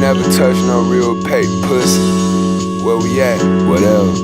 never touched no real paid pussy. Where we at? What else?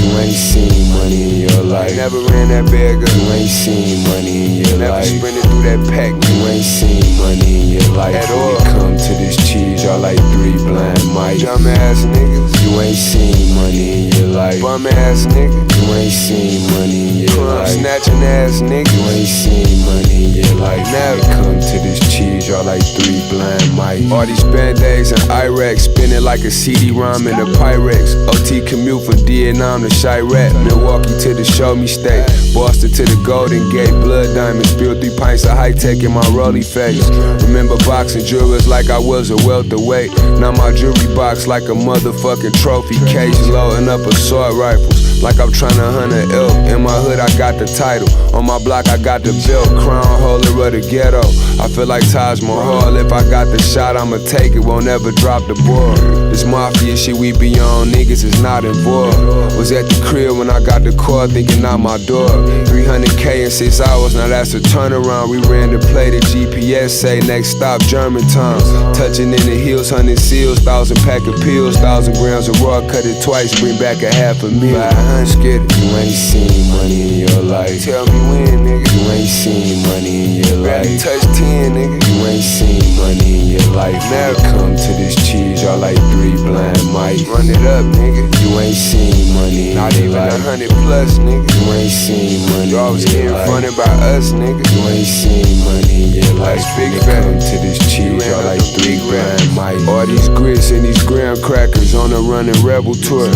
You ain't seen money in your life. Never ran that bag up. You ain't seen money in your life. Never sprinted through that pack. You ain't seen money in your life. At all. Come to this cheese, y'all like 3 blind mice. Dumb ass niggas. You ain't seen money in your life. Bum ass nigga. You ain't seen money in your life. Snatching ass nigga. You ain't seen money in your life. Never come to this cheese, y'all like 3 blind mice. All these band-aids and Iraq, spinning like a CD-ROM in a Pyrex. OT Commute from Vietnam to Chirac. Milwaukee to the Show Me State. Boston to the Golden Gate. Blood diamonds, spilled 3 pints of high-tech in my rolly face. Remember boxing jewelers like I was a welterweight. Now my jewelry box like a motherfucking trophy case. Loading up assault rifles like I'm tryna hunt an elk. In my hood I got the title, on my block I got the belt. Crown holder of the ghetto, I feel like Taj Mahal. If I got the shot I'ma take it, won't ever drop the ball. This mafia shit we be on, niggas is not involved. Was at the crib when I got the call, thinking out my door. 300K in 6 hours, now that's a turnaround. We ran to play, the GPS say next stop Germantown. Touching in the hills, 100 seals, 1,000 pack of pills, 1,000 grams of raw, cut it twice, bring back a half a meal. Get it. You ain't seen money in your life. Tell me when, nigga. You ain't seen money in your life. Touch 10, nigga. You ain't seen money in your life. Never come to this cheese, y'all like 3 blind mice. Run it up, nigga. You ain't seen money in not your life. Not even 100 plus, nigga. You ain't seen money. You always getting funded by us, nigga. You ain't seen money in your life. Big come to this cheese, y'all like 3 blind mice. All these grits and these graham crackers on a running rebel tour.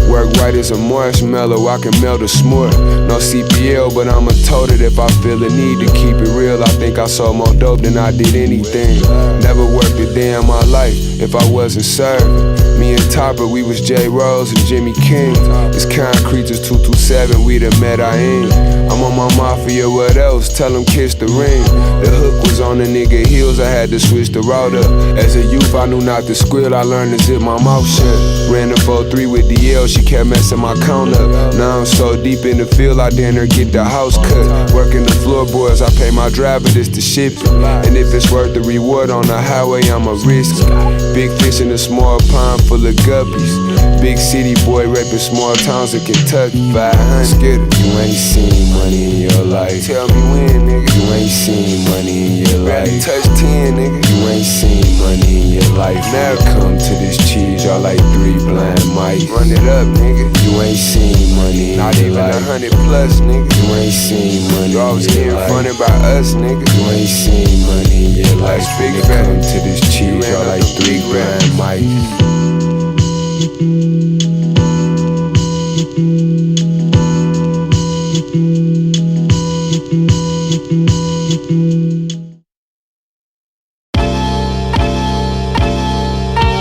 Work right as a marshmallow, I can melt a s'more. No CPL, but I'ma tote it if I feel a need to keep it real. I think I sold more dope than I did anything. Never worked a day in my life if I wasn't serving. Me and Topper, we was J. Rose and Jimmy King. It's Concrete, it's 227, we the met I ain't. I'm on my mafia, what else? Tell them kiss the ring. The hook was on the nigga heels, I had to switch the route up. As a youth, I knew not to squeal, I learned to zip my mouth shut. Ran the 4-3 with DL, she kept messing my count up. Now I'm so deep in the field, I didn't her get the house cut. Working the floorboards, I pay my driver this to ship it. And if it's worth the reward on the highway, I'ma risk it. Big fish in a small pond full of guppies. Big city boy rapping small towns in Kentucky. 500 get it. You ain't seen money in your life. Tell me when, nigga. You ain't seen money in your life. Touch 10, nigga. You ain't seen money in your life. Now come to this cheese, y'all like 3 blind mice. Run it up, nigga. You ain't seen money in not even 100 plus, nigga. You ain't seen money. You always getting funded by us, nigga. You ain't seen money in your life. Big come to this cheese, y'all like 3 blind mice.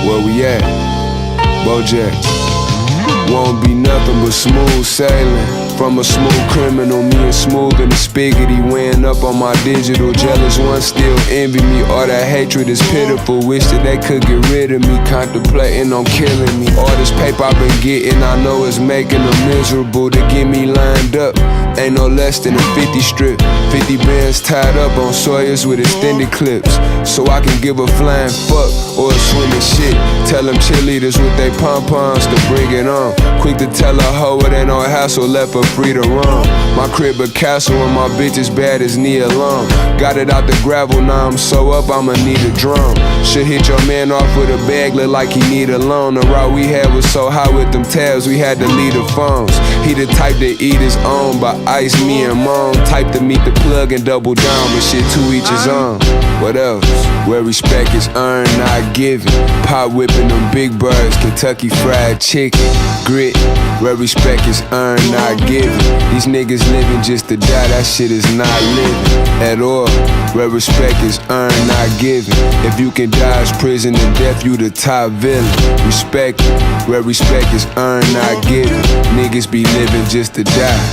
Where we at? Bojack. Won't be nothing but smooth sailing. From a smooth criminal, me and Smooth in the spiggity, weighing up on my digital. Jealous ones still envy me, all that hatred is pitiful. Wish that they could get rid of me, contemplating on killing me. All this paper I've been getting, I know it's making them miserable. To get me lined up, ain't no less than a 50 strip. 50 bands tied up on Sawyers with extended clips. So I can give a flying fuck or a swimming shit. Tell them cheerleaders with they pom-poms to bring it on. Quick to tell a hoe it ain't no hassle, left her free to roam. My crib a castle and my bitch as bad as Nia Long. Got it out the gravel, now I'm so up I'ma need a drum. Should hit your man off with a bag, look like he need a loan. The route we had was so high with them tabs, we had to leave the phones. He the type to eat his own, but ice me and Moan. Type to meet the plug and double down, but shit to each his own. What else? Where respect is earned, not given. Pop whipping them big birds, Kentucky fried chicken. Grit, where respect is earned, not given. These niggas living just to die, that shit is not living at all. Where respect is earned, not given. If you can dodge prison and death, you the top villain. Respect it, where respect is earned, not given. Niggas be living just to die.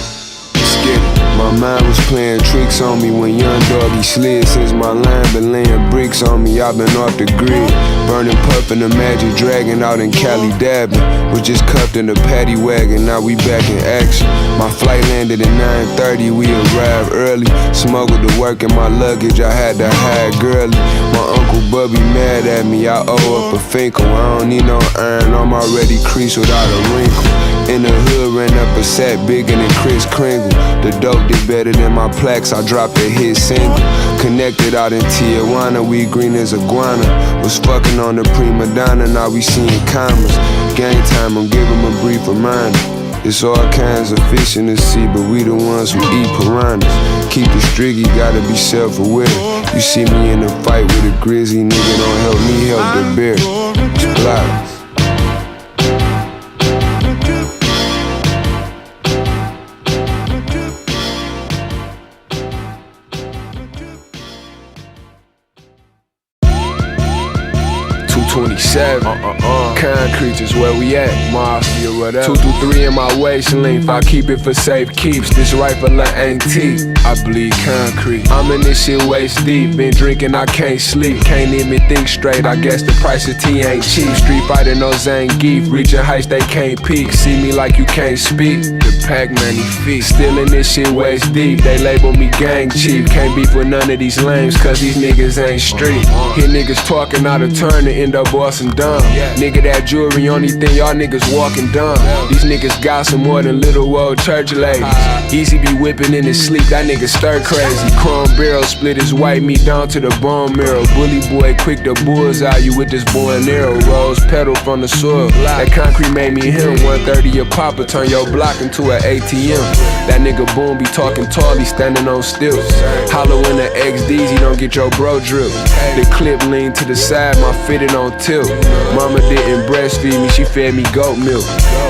Let's get it. My mind was playing tricks on me when young doggy slid. Since my line been laying bricks on me, I've been off the grid. Burning, puffin' the Magic Dragon out in Cali dabbing. Was just cuffed in the paddy wagon, now we back in action. My flight landed at 9:30, we arrived early. Smuggled the work in my luggage, I had to hide girly. My Uncle Bubby mad at me, I owe up a Finkel. I don't need no iron, I'm already creased without a wrinkle. In the hood, ran up a sack bigger than Kris Kringle. The dope did better than my plaques, I dropped a hit single. Connected out in Tijuana, we green as iguana. Was fucking on the prima donna, now we seeing commas. Game time, I'm giving a brief reminder. It's all kinds of fish in the sea, but we the ones who eat piranhas. Keep the striggy, gotta be self-aware. You see me in a fight with a grizzly nigga, don't help me help the bear. Live. 27. Concrete is where we at. Mafia, whatever. 2 through 3 in my waist length. I keep it for safe keeps. This rifle ain't teeth. I bleed concrete. I'm in this shit waist deep. Been drinking, I can't sleep. Can't even think straight. I guess the price of tea ain't cheap. Street fighting no Zangief. Reaching heights they can't peak. See me like you can't speak. The pack many feet. Still in this shit waist deep. They label me gang chief. Can't beef with none of these lames, cause these niggas ain't street. Hear niggas talking out of turn and end up bossing dumb. Nigga, that jewelry only thing y'all niggas walking dumb. These niggas got some more than little old church ladies. Easy be whipping in his sleep, that nigga stir crazy. Chrome barrel split his white meat down to the bone marrow. Bully boy quick to bullseye you with this bow and arrow. Rose petal from the soil. That concrete made me him. 130 a popper, turn your block into an ATM. That nigga boom be talking tall, he standing on stilts. Hollow in the XDs, he don't get your bro drip. The clip lean to the side, my fitted on tilt. Mama didn't breastfeed me, she fed me goat milk.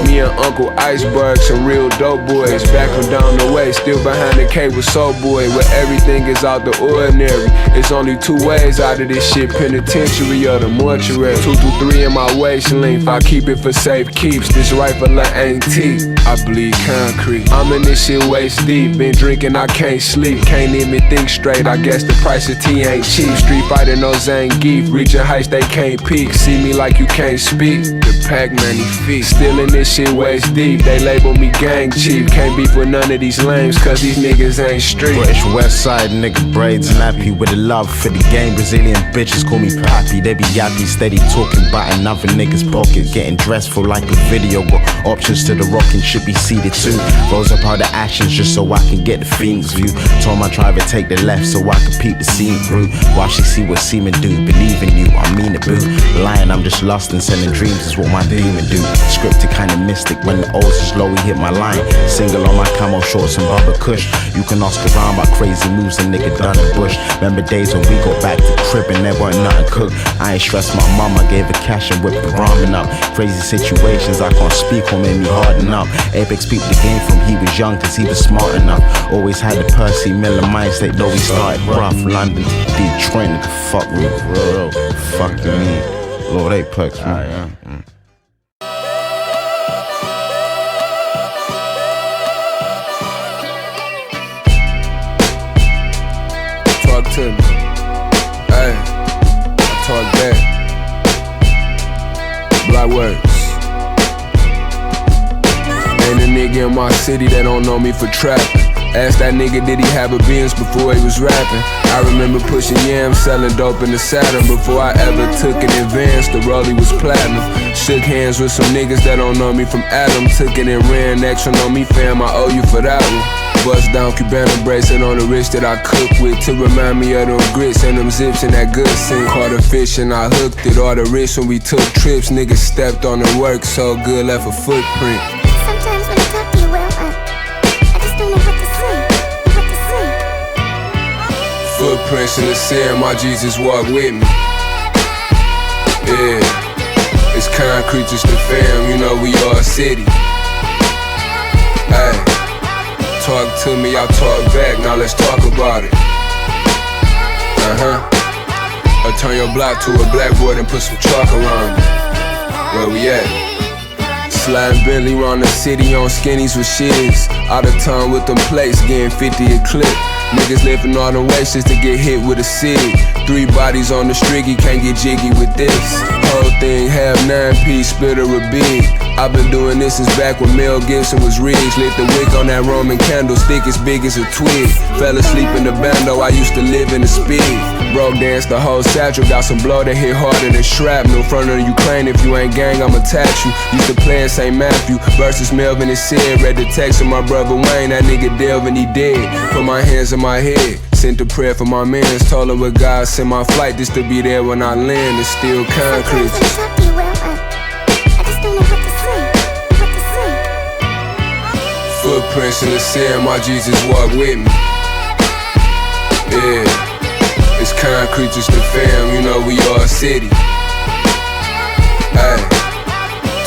Me and Uncle Iceberg, some real dope boys. Back from down the way, still behind the K with Soul Boy, where everything is out the ordinary. It's only 2 ways out of this shit, penitentiary or the mortuary. 2 through 3 in my waist length, I keep it for safe keeps. This rifle ain't teeth, I bleed concrete. I'm in this shit waist deep, been drinking, I can't sleep. Can't even think straight, I guess the price of tea ain't cheap. Street fighting no Zangief, reaching heights they can't peak. See me like you can't speak, the pack many feet. Still in this shit waist deep, they label me gang chief. Can't beef with none of these lames, cause these niggas ain't street. British West Side nigga braids nappy with a love for the game. Brazilian bitches call me Pappy, they be yappy, steady talking about another nigga's pocket. Getting dressed for like a video, got options to the rockin', should be seated too. Rolls up all the actions just so I can get the Phoenix view. Told my driver take the left so I can peep the scene through. While she see what semen do, believe in you, I mean it boo. Lying, I'm just lost and selling dreams is what my demon do. Scripted kinda mystic, when the O's is low, he hit my line. Single on my camo shorts and rubber kush. You can ask around about crazy moves a nigga done in bush. Remember days when we got back to crib and there wasn't nothing cooked. I ain't stressed my mama, gave her cash and whipped the ramen up. Crazy situations I can't speak on made me harden up. Apex peeped the game from he was young cause he was smart enough. Always had the Percy Miller mind state, though we started rough. London, Detroit, nigga, fuck me, bro. Fuck me. Lord Apex, man. Talk to me. Hey, I talk back. Black words. Ain't a nigga in my city that don't know me for trapping. Asked that nigga did he have a Benz before he was rapping. I remember pushing yams, selling dope in the Saturn. Before I ever took an advance, the rollie was platinum. Shook hands with some niggas that don't know me from Adam. Took it and ran, next one on me fam, I owe you for that one. Bust down Cubana bracelet on the wrist that I cook with to remind me of them grits and them zips and that good scent. Caught a fish and I hooked it, all the wrists when we took trips. Niggas stepped on the work so good, left a footprint. Sometimes when I talk to you, well, I just don't know what to say. Footprints in the sand, my Jesus walk with me. Yeah, it's concrete, just the fam, you know we all city. Hey, talk to me, I talk back, now let's talk about it. Or turn your block to a blackboard and put some chalk around it. Where we at? Sliding Bentley round the city on skinnies with shiz. Out of town with them plates, getting 50 a clip. Niggas lifting all them weights just to get hit with a cig. 3 bodies on the striggy, can't get jiggy with this. Whole thing half 9-piece, split or a big. I've been doing this since back when Mel Gibson was Riggs. Lit the wick on that Roman candle, stick as big as a twig. Fell asleep in the bando, I used to live in the speed. Bro danced the whole satchel, got some blow that hit harder than shrapnel. Front of Ukraine, if you ain't gang, I'ma tax you. Used to play in St. Matthew versus Melvin and Sid. Read the text of my brother Wayne, that nigga Delvin, he dead. Put my hands on my head, sent a prayer for my mans. Told him with God sent my flight just to be there when I land. It's still concrete. Footprints in the sand, my Jesus walk with me. Yeah, it's concrete, just the fam, you know we all city. Hey,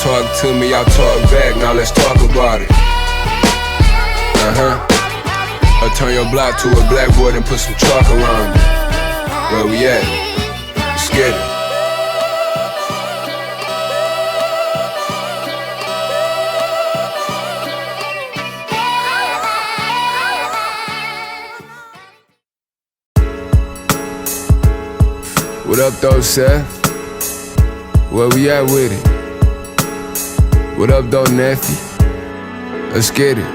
talk to me, I'll talk back, now let's talk about it. Or turn your block to a blackboard and put some chalk around it. Where we at? Let's get it. What up though, Seth? Where we at with it? What up though, nephew? Let's get it.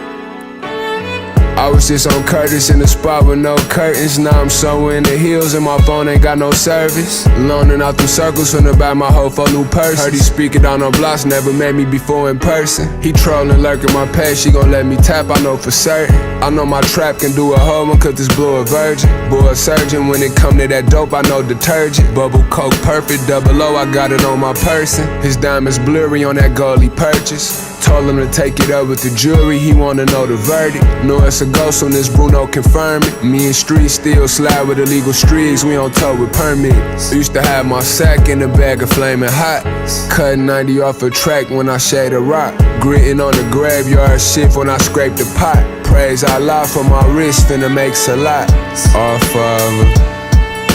I was just on Curtis in the spot with no curtains. Now I'm somewhere in the hills and my phone ain't got no service. Loaning out them circles finna buy my hoe for new purse. Heard he speaking down on blocks, never met me before in person. He trolling, lurking my page, she gon' let me tap, I know for certain. I know my trap can do a whole one, cause this blue a virgin. Boy a surgeon, when it come to that dope, I know detergent. Bubble coke perfect, double O, I got it on my person. His diamonds blurry on that gold he purchased. Told him to take it up with the jury, he wanna know the verdict. Know it's a ghost on this Bruno confirm it. Me and Street still slide with illegal streaks, we on tow with permits. Used to have my sack in a bag of flaming hot. Cutting 90 off a track when I shade a rock. Gritting on the graveyard shift when I scrape the pot. Praise Allah for my wrist, finna make salats. Our Father,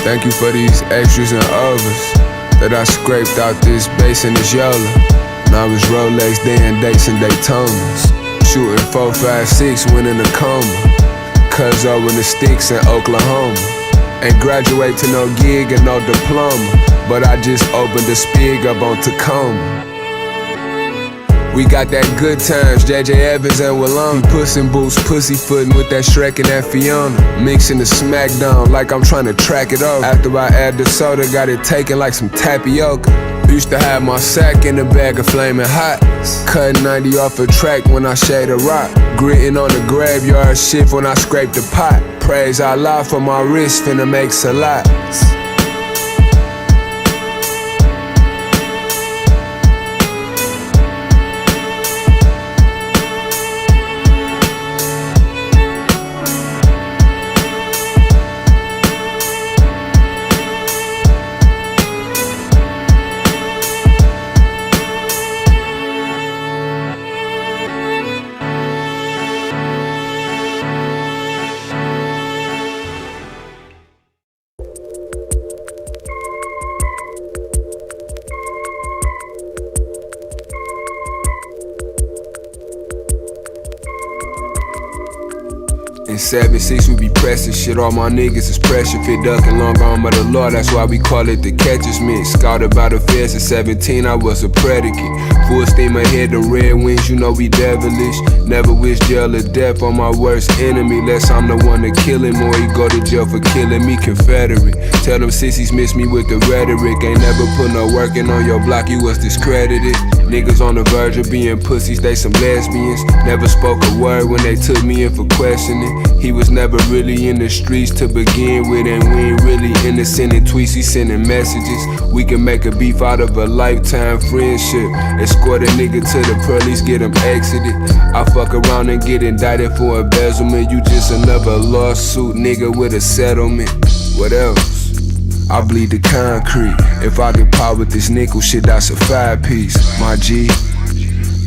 thank you for these extras and overs that I scraped out this bass and this Yola. Now it's Rolex, day and dates and Daytonas. Shooting 4, 5, 6, winning a coma. Cuz over the sticks in Oklahoma. Ain't graduate to no gig and no diploma, but I just opened the spig up on Tacoma. We got that good times, JJ Evans and Willem. Puss in Boots, pussyfootin' with that Shrek and that Fiona. Mixing the smackdown like I'm trying to track it over. After I add the soda, got it taken like some tapioca. Used to have my sack in a bag of flaming hot. Cutting 90 off a track when I shade a rock. Gritting on the graveyard shift when I scrape the pot. Praise Allah for my wrist, finna make salats. In 7-6 we be pressing shit, all my niggas is pressure fit, ducking long arm by the law, that's why we call it the catcher's mitt. Scouted by the feds at 17, I was a predicate. Full steam ahead, the Red Wings, you know we devilish. Never wish jail or death on my worst enemy, less I'm the one to kill him or he go to jail for killing me, Confederate. Tell them sissies miss me with the rhetoric, ain't never put no work in on your block, you was discredited. Niggas on the verge of being pussies, they some lesbians. Never spoke a word when they took me in for questioning. He was never really in the streets to begin with, and we ain't really innocent in tweets, he sending messages. We can make a beef out of a lifetime friendship. Escort a nigga to the police, get him exited. I fuck around and get indicted for embezzlement. You just another lawsuit nigga with a settlement. What else? I bleed the concrete. If I get power with this nickel shit, that's a 5-piece. My G,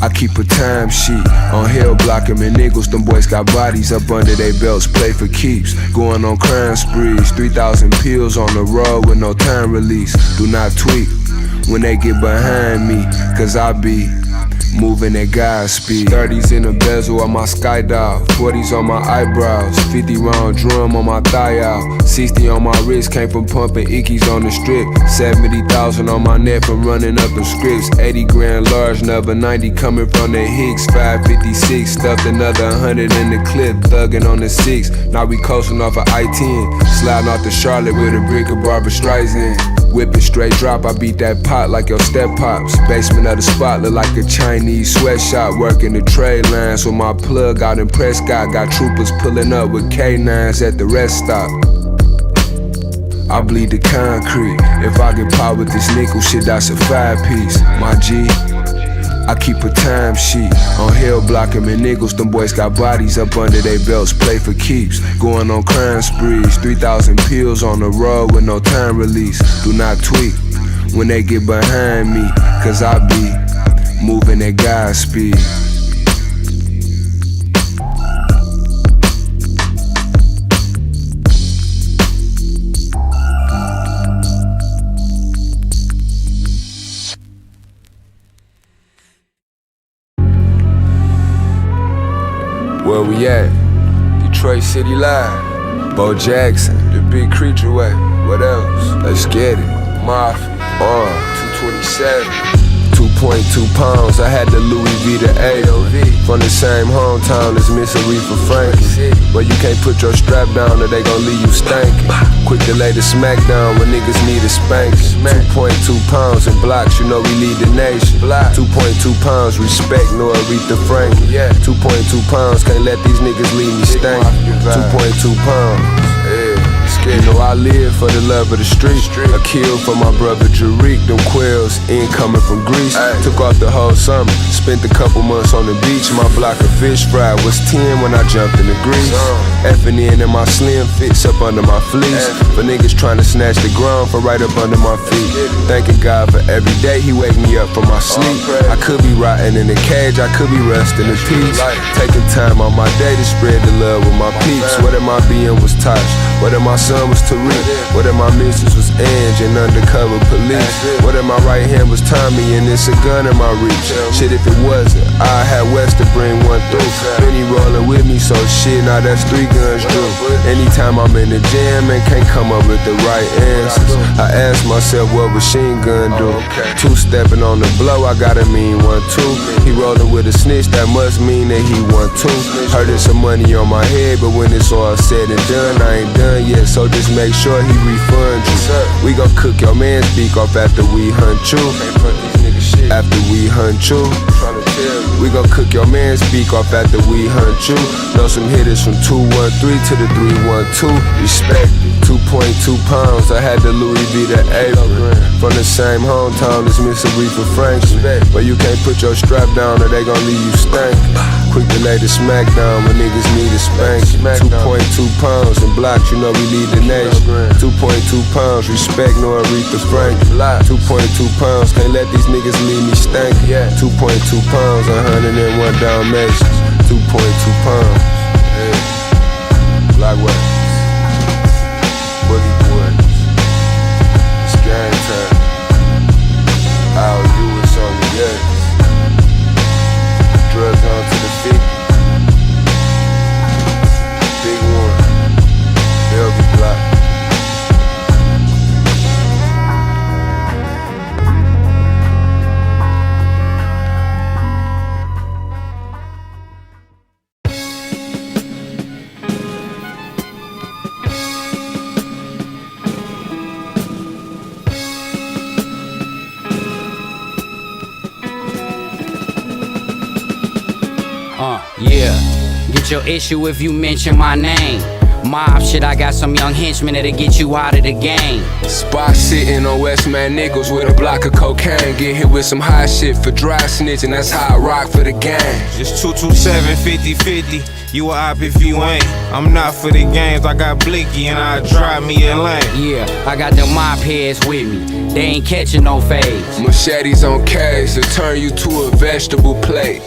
I keep a time sheet on hell blocking and niggas. Them boys got bodies up under their belts, play for keeps. Going on crime sprees, 3,000 pills on the road with no time release. Do not tweak when they get behind me, cause I be moving at God's speed. 30s in the bezel on my skydive, 40s on my eyebrows, 50 round drum on my thigh out, 60 on my wrist, came from pumping ickies on the strip, 70,000 on my neck from running up them scripts, 80 grand large number, 90 coming from the Hicks, 556, stuffed another 100 in the clip, thugging on the 6, now we coasting off of I-10, sliding off to Charlotte with a brick of Barbara Streisand. Whipping straight drop, I beat that pot like your step pops. Basement of the spot look like a Chinese sweatshop. Working the trade lines with my plug out in Prescott. Got troopers pulling up with K9s at the rest stop. I bleed the concrete. If I get popped with this nickel shit, that's a 5-piece. My G, I keep a time sheet. On hell blocking and niggas, them boys got bodies up under their belts, play for keeps. Going on crime sprees, 3,000 pills on the road with no time release. Do not tweak when they get behind me, cause I be moving at God's speed. Where we at? Detroit City Live. Bo Jackson, the big creature way. What else? Let's get it. Mafia, 227. 2.2 pounds, I had the Louis V to AOV. From the same hometown as Miss Aretha Franklin. But you can't put your strap down or they gon' leave you stankin'. Quick to lay the smack down when niggas need a spanking. 2.2 pounds in blocks, you know we lead the nation. 2.2 pounds, respect, no Aretha Franklin. 2.2 pounds, can't let these niggas leave me stankin'. 2.2 pounds. You know I live for the love of the street. I killed for my brother Jariq. Them quails incoming from Greece. Took off the whole summer, spent a couple months on the beach. My block of fish fry was 10 when I jumped in the grease. Effing in and my slim fits up under my fleece. For niggas trying to snatch the ground from right up under my feet. Thanking God for every day he wake me up from my sleep. I could be rotting in a cage, I could be resting in peace. Taking time on my day to spread the love with my peeps. What am I being was Tosh, what am I son was Tariq, what if my missus was Ange and undercover police? What if my right hand was Tommy and it's a gun in my reach? Shit, if it wasn't, I had West to bring one through. Benny rolling with me, so shit, now that's 3 guns drew. Anytime I'm in the jam and can't come up with the right answers, I ask myself what machine gun do? 2-stepping on the blow, I gotta mean 1-2. He rolling with a snitch, that must mean that he 1-2. Hurting some money on my head, but when it's all said and done, I ain't done yet, so just make sure he refund you. We gon' cook your man's beak off after we hunt you. After we hunt you, we gon' cook your man's beak off after we hunt you. Know some hitters from 213 to the 312. Respect it. 2.2 pounds, I had the Louis V to apron. From the same hometown as Miss Aretha Franklin. But you can't put your strap down or they gon' leave you stankin'. Quick to lay the smack down when niggas need a spanking. 2.2 pounds in blocks, you know we lead the nation. 2.2 pounds, respect, no Aretha Franklin. 2.2 pounds, can't let these niggas leave me stankin'. 2.2 pounds, 101 Dalmatians. 2.2 pounds. Black what? Boogie boys. It's game time. I'll do it on the edge. Drugs on to the 50. Big one. They'll be blocked. Yeah, get your issue if you mention my name. Mob shit, I got some young henchmen that'll get you out of the game. Spot sitting on Westman Nichols with a block of cocaine. Get hit with some high shit for dry snitching, that's how I rock for the gang. Just 227 50-50, you a op if you ain't. I'm not for the games, I got Blicky and I drive me a lane. Yeah, I got them mop heads with me, they ain't catching no fades. Machetes on case to turn you to a vegetable plate.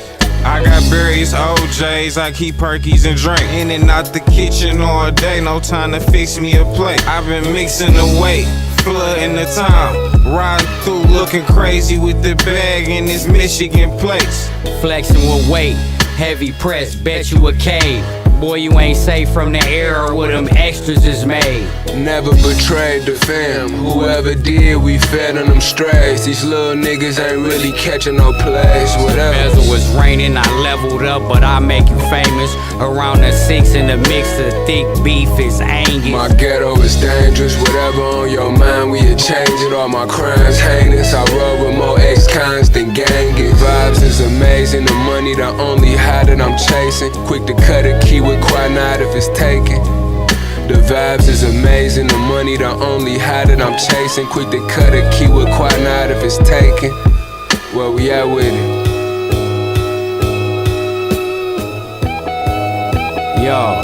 I got berries, OJs, I keep perkies and drink. In and out the kitchen all day, no time to fix me a plate. I've been mixing the weight, flooding the town. Riding through looking crazy with the bag in this Michigan place. Flexing with weight, heavy press, bet you a cave. Boy, you ain't safe from the era where them extras is made. Never betrayed the fam. Whoever did, we fed on them strays. These little niggas ain't really catching no plays. Whatever. Bezel was raining, I leveled up, but I make you famous. Around the 6 in the mix of thick beef is Angus. My ghetto is dangerous. Whatever on your mind, we'll change it. All my crimes heinous. I roll with more ex-cons than gang it. Vibes is amazing. The money the only high that I'm chasing. Quick to cut a key with Quinine if it's taken. The vibes is amazing, the money the only high that I'm chasing. Quick to cut a key with Quinine if it's taken. Where we at with it? Yo.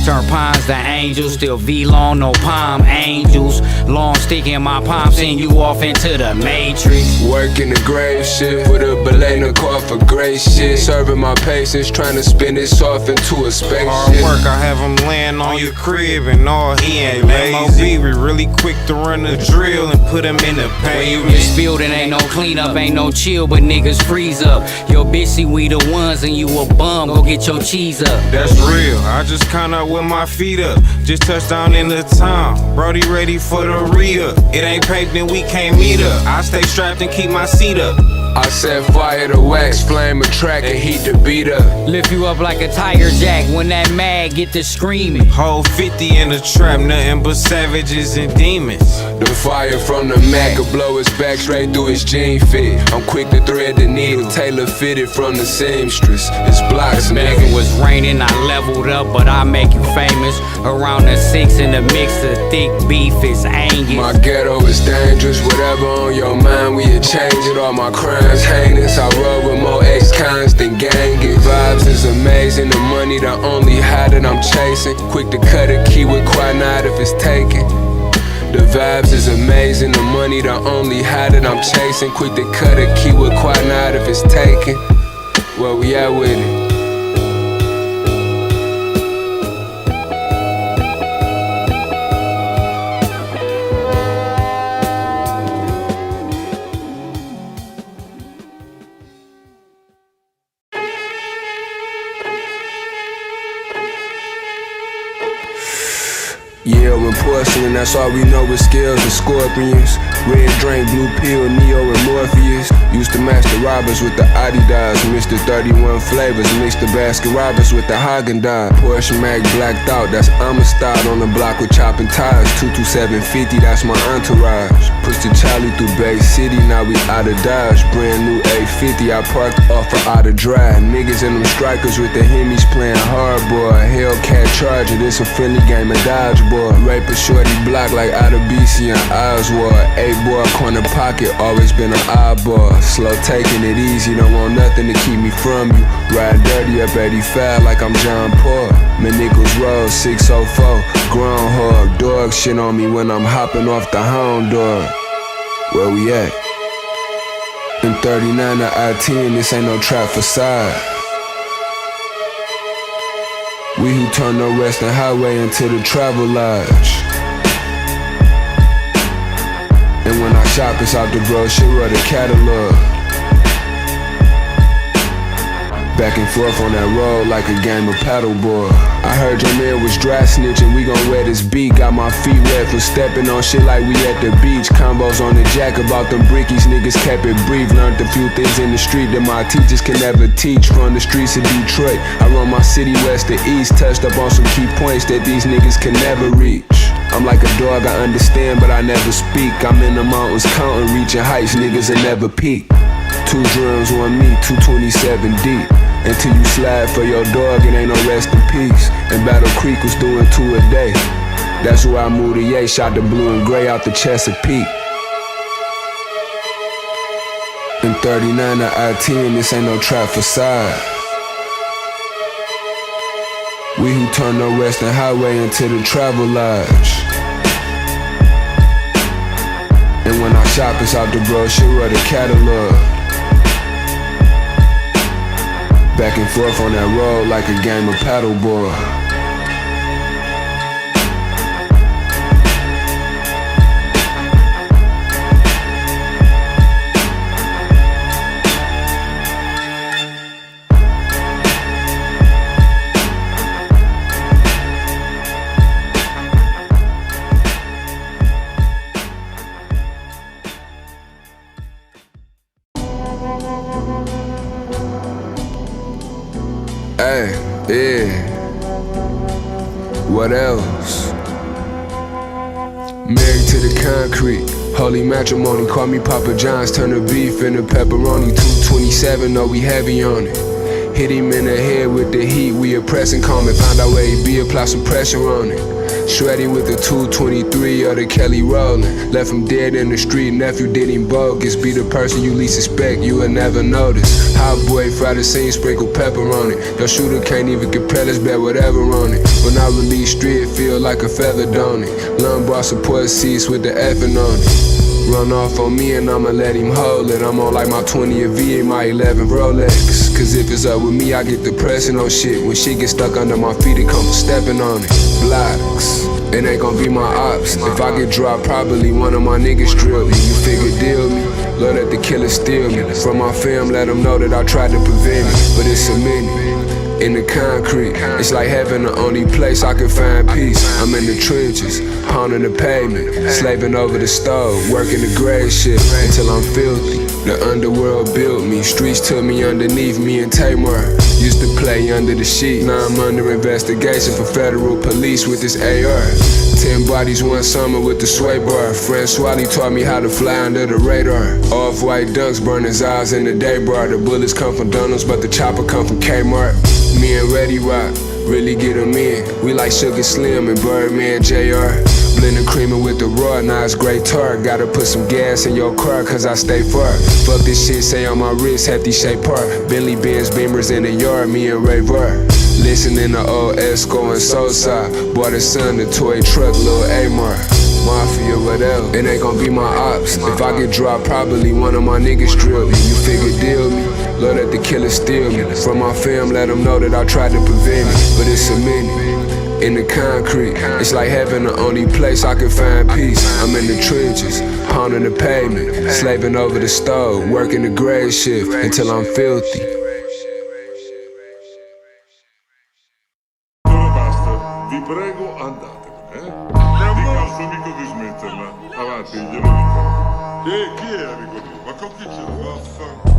Turn pines to angels, still V-long, no palm angels. Long stick in my palm, send you off into the matrix. Working the grave shit, with a belay in the car for great shit. Serving my patience, trying to spin this off into a spaceship. Hard work, I have him land on your crib and all he ain't lazy. We really quick to run the drill and put him in the When you pavement. get spilled, it ain't no cleanup, ain't no chill, but niggas freeze up. Yo, bitch, see we the ones and you a bum, go get your cheese up. That's real, I just kinda with my feet up. Just touched down in the town, Brody ready for the re-up. It ain't paved, then we can't meet up. I stay strapped and keep my seat up. I set fire to wax, flame a track and heat the beat up. Lift you up like a tiger jack when that mag get to screaming. Hold 50 in the trap, nothing but savages and demons. The fire from the Mac will blow his back straight through his jean fit. I'm quick to thread the needle, tailor fitted from the seamstress. It's blocks, Bezel nigga. was raining, I leveled up, but I make you famous. Around the 6 in the mix of thick beef is Angus. My ghetto is dangerous, whatever on your mind, we'll change it. All my crimes heinous, I roll with more ex-cons than gang it. Vibes is amazing, the money the only high that I'm chasing. Quick to cut a key with Quinine if it's taken. The vibes is amazing, the money the only high that I'm chasing. Quick to cut a key with Quinine if it's taken. Where we at with it? Yeah, when porcelain, that's all we know is scales and scorpions. Red drink, blue pill, Neo and Morpheus. Used to match the robbers with the Adidas. Mr. 31 flavors, mixed the basket robbers with the Haagen-Dazs. Porsche Mac blacked out, that's Amistad on the block with chopping tires. 22750, that's my entourage. Pushed the Charlie through Bay City, now we out of Dodge. Brand new 850, I parked off of Outer Drive. Niggas and them strikers with the Hemis playing hardball. Hellcat Charger, this a friendly game of dodgeball. Rape a shorty block like Adebisi and Oswald. 8-boy corner pocket, always been an eyeball. Slow taking it easy, don't want nothing to keep me from you. Ride dirty up 85 like I'm John Paul. Nichols Road 604, Groundhog. Dog shit on me when I'm hopping off the hound dog. Where we at? In 39 to I-10, this ain't no trap facade. We who turn the Western Highway into the travel lodge. And when I shop, it's out the brochure or the catalog. Back and forth on that road like a game of paddleboard. I heard your man was dry snitching, we gon' wear this beat. Got my feet wet for stepping on shit like we at the beach. Combos on the jack about them brickies, niggas kept it brief. Learned a few things in the street that my teachers can never teach. From the streets of Detroit, I run my city west to east. Touched up on some key points that these niggas can never reach. I'm like a dog, I understand, but I never speak. I'm in the mountains counting, reaching heights, niggas will never peak. 2 drums on me, 227 deep. Until you slide for your dog, it ain't no rest in peace. And Battle Creek was doing 2 a day. That's where I moved to Ye, shot the blue and gray out the Chesapeake. In 39 to I-10, this ain't no trap facade. We who turn the Western Highway into the travel lodge. And when I shop, it's out the brochure or the catalog. Back and forth on that road like a game of paddleboard. Yeah. What else? Married to the concrete. Holy matrimony. Call me Papa John's. Turn the beef into pepperoni. 227, know we heavy on it. Hit him in the head with the heat. We oppressing calming. Found out where he be. Apply some pressure on it. Shreddy with the 223 or the Kelly rolling. Left him dead in the street, nephew did him bogus. Be the person you least suspect, you will never notice. Hot boy, fry the scene, sprinkle pepper on it. Your shooter can't even compare, let's bet whatever on it. When I release street, it feel like a feather, don't it? Lumbar support seats with the effing on it. Run off on me and I'ma let him hold it. I'm on like my 20th VA, my 11 Rolex. Cause if it's up with me, I get depression on shit. When shit get stuck under my feet, it comes stepping on it. Blocks, it ain't gon' be my ops. If I get dropped, probably one of my niggas drill me. You figure deal me, Lord let the killer steal me. From my fam, let them know that I tried to prevent it. But it's a minute. In the concrete, it's like heaven, the only place I can find peace. I'm in the trenches, pounding the pavement, slaving over the stove, working the grave shift until I'm filthy. The underworld built me, streets took me underneath. Me and Tamar used to play under the sheet. Now I'm under investigation for federal police with this AR. 10 bodies one summer with the sway bar. Francois taught me how to fly under the radar. Off-white dunks burn his eyes in the day bar. The bullets come from Dunham's, but the chopper come from Kmart. Me and Reddy Rock, really get them in. We like Sugar Slim and Birdman JR. Blending creamer with the raw, now it's great tart. Gotta put some gas in your car, cause I stay far. Fuck this shit, say on my wrist, hefty shape part. Bentley Benz Beamers in the yard, me and Ray Var. Listening to old Esco and Sosa. Bought his son the toy truck, Lil Amar. Mafia, what else? It ain't gon' be my ops. If I get dropped, probably one of my niggas drill me. You figure deal me, Lord let the killer steal me. From my fam, let them know that I tried to prevent it. But it's a minute. In the concrete, it's like heaven, the only place I can find peace. I'm in the trenches, pounding the pavement, slaving over the stove, working the grave shift until I'm filthy. Vi prego andatevene, dica al suo amico di smetterla. Avanti, glielo dico. Chi è amico tuo? Ma con chi ce lo fa?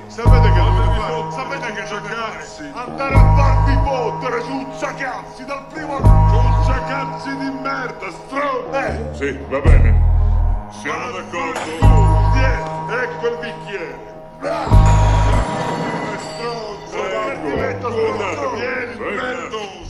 Sapete che dovete fare? Sapete che giocare? Andare a farvi fottere, ciucciacazzi dal primo ciucciacazzi di merda, stronzo! Sì, va bene. Siamo d'accordo? Ecco il bicchiere. Stronzo! Vieni, stronzo!